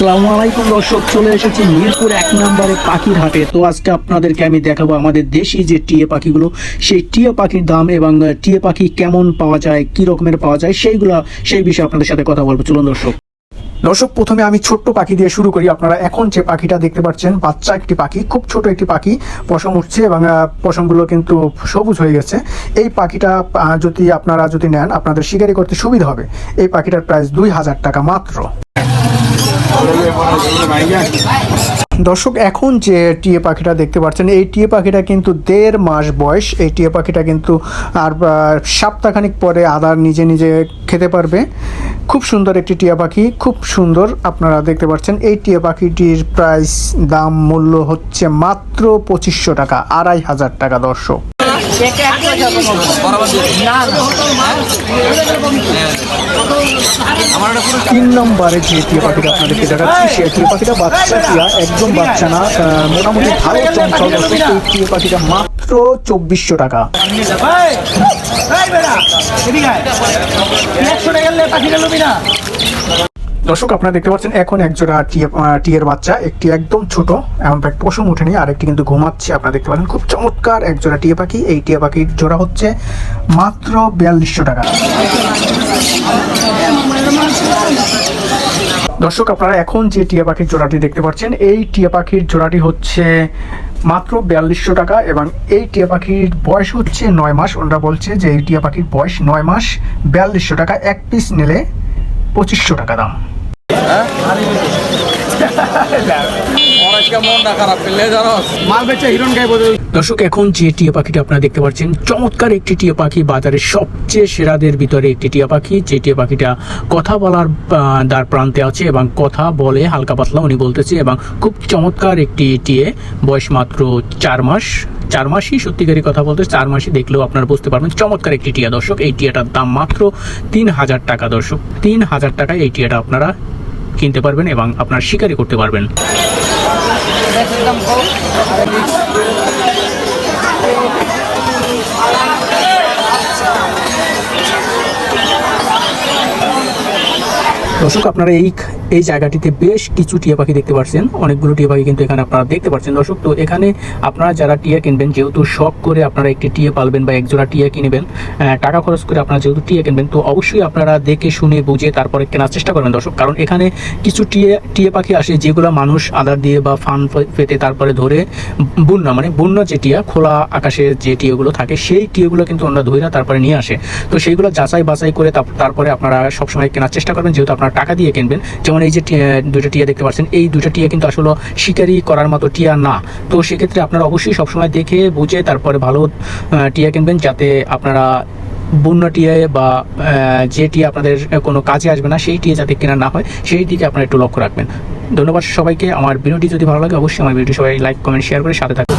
আসসালামু আলাইকুম দর্শক, চলে এসেছি মিরপুর 1 নম্বরে পাখির হাটে। তো আজকে আপনাদেরকে আমি দেখাবো আমাদের দেশি যে টিয়া পাখিগুলো, সেই টিয়া পাখির দাম এবং টিয়া পাখি কেমন পাওয়া যায়, কি রকমের পাওয়া যায় সেই বিষয়ে আপনাদের সাথে কথা বলবো। চলুন দর্শক, প্রথমে আমি ছোট্ট পাখি দিয়ে শুরু করি। আপনারা এখন যে পাখিটা দেখতে পাচ্ছেন, বাচ্চা একটি পাখি, খুব ছোট একটি পাখি, পশম উঠছে এবং পশমগুলো কিন্তু সবুজ হয়ে গেছে। এই পাখিটা আপনারা যদি নেন, আপনাদের শিকারি করতে সুবিধা হবে। এই পাখিটার প্রাইস 2000 টাকা মাত্র। দর্শক, এখন যে টিয়া পাখিটা দেখতে পাচ্ছেন, এই টিয়া পাখিটা কিন্তু 1.5 মাস বয়স। এই টিয়া পাখিটা কিন্তু আর সপ্তাহখানিক পরে আদার নিজে নিজে খেতে পারবে। খুব সুন্দর একটি টিয়া পাখি, খুব সুন্দর। আপনারা দেখতে পাচ্ছেন এই টিয়া পাখিটির প্রাইস দাম মূল্য হচ্ছে মাত্র 2500 টাকা, 2500 টাকা দর্শক। 3 নম্বরে যে টিয়া পাখিটা আপনাদেরকে দেখাচ্ছি, সেই টিয়া পাখিটা বাচ্চা টিয়া, একদম বাচ্চা না, মোটামুটি ভালো চঞ্চল। এই টিয়া পাখিটা মাত্র 2400 টাকা। দর্শক, আপনারা দেখতে পাচ্ছেন এখন একজোড়া টিয়ের বাচ্চা, একটি একদম ছোট, এমন পশম উঠেনি, আর একটি কিন্তু ঘুমাচ্ছে। আপনারা দেখতে পাচ্ছেন খুব চমৎকার একজোড়া টিয়া পাখি। এই টিয়া পাখির জোড়া হচ্ছে মাত্র 4200 টাকা। দর্শক, আপনারা এখন যে টিয়া পাখির জোড়াটি দেখতে পাচ্ছেন, এই টিয়া পাখির জোড়াটি হচ্ছে মাত্র 4200 টাকা এবং এই টিয়া পাখির বয়স হচ্ছে 9 মাস। ওনারা বলছে যে এই টিয়া পাখির বয়স 9 মাস, 4200 টাকা। এক পিস নিলে 2500 টাকা দাম। দর্শক, এখন যে টিয়া পাখিটা আপনারা দেখতে পাচ্ছেন, চমৎকার একটি টিয়া পাখি, বাজারের সবচেয়ে সেরাদের ভিতরে একটি টিয়া পাখি। যে টিয়া পাখিটা কথা বলার দ্বার প্রান্তে আছে এবং কথা বলে হালকা পাতলা, উনি বলতেছে, এবং খুব চমৎকার একটি টিয়ে, বয়স মাত্র 4 মাস। 4 মাসই সত্যিকারই কথা বলতে, 4 মাসই দেখলেও আপনারা বুঝতে পারবেন। চমৎকার একটি টিয়া দর্শক। এই টিয়াটার দাম মাত্র 3000 টাকা দর্শক। 3000 টাকায় এই টিয়াটা আপনারা কিনতে পারবেন এবং আপনার শিকারি করতে পারবেন। দর্শক, আপনারা এই জায়গাটিতে বেশ কিছু টিয়া পাখি দেখতে পাচ্ছেন, অনেকগুলো টিয়া পাখি কিন্তু এখানে আপনারা দেখতে পাচ্ছেন দর্শক। তো এখানে আপনারা যারা টিয়া কিনবেন, যেহেতু শখ করে আপনারা একটি টিয়া পালবেন বা একজোড়া টিয়া কিনবেন, টাকা খরচ করে আপনারা যেহেতু টিয়া কিনবেন, তো অবশ্যই আপনারা দেখে শুনে বুঝে তারপরে কেনার চেষ্টা করবেন দর্শক। কারণ এখানে কিছু টিয়া পাখি আসে যেগুলো মানুষ আদার দিয়ে বা ফান পেতে তারপরে ধরে বন্যা যে টিয়া, খোলা আকাশে যে টিয়াগুলো থাকে, সেই টিয়াগুলো কিন্তু ওনারা ধরে তারপরে নিয়ে আসে। তো সেইগুলো যাচাই বাছাই করে তারপরে আপনারা সবসময় কেনার চেষ্টা করবেন, যেহেতু আপনারা টাকা দিয়ে কিনবেন। যেমন এই যে দুইটা টিয়া দেখতে পাচ্ছেন, এই দুইটা টিয়া কিন্তু আসলে শিকারি করার মতো টিয়া না। তো সেক্ষেত্রে আপনারা অবশ্যই সবসময় দেখে বুঝে তারপরে ভালো টিয়া কিনবেন, যাতে আপনারা বন্য টিয়া বা যে টিয়া আপনাদের কোনো কাজে আসবে না, সেই টিয়া যাতে কেনা না হয়, সেই দিকে আপনারা একটু লক্ষ্য রাখবেন। ধন্যবাদ সবাইকে। আমার ভিডিওটি যদি ভালো লাগে, অবশ্যই আমার ভিডিওটি সবাই লাইক, কমেন্ট, শেয়ার করে সাথে থাকবেন।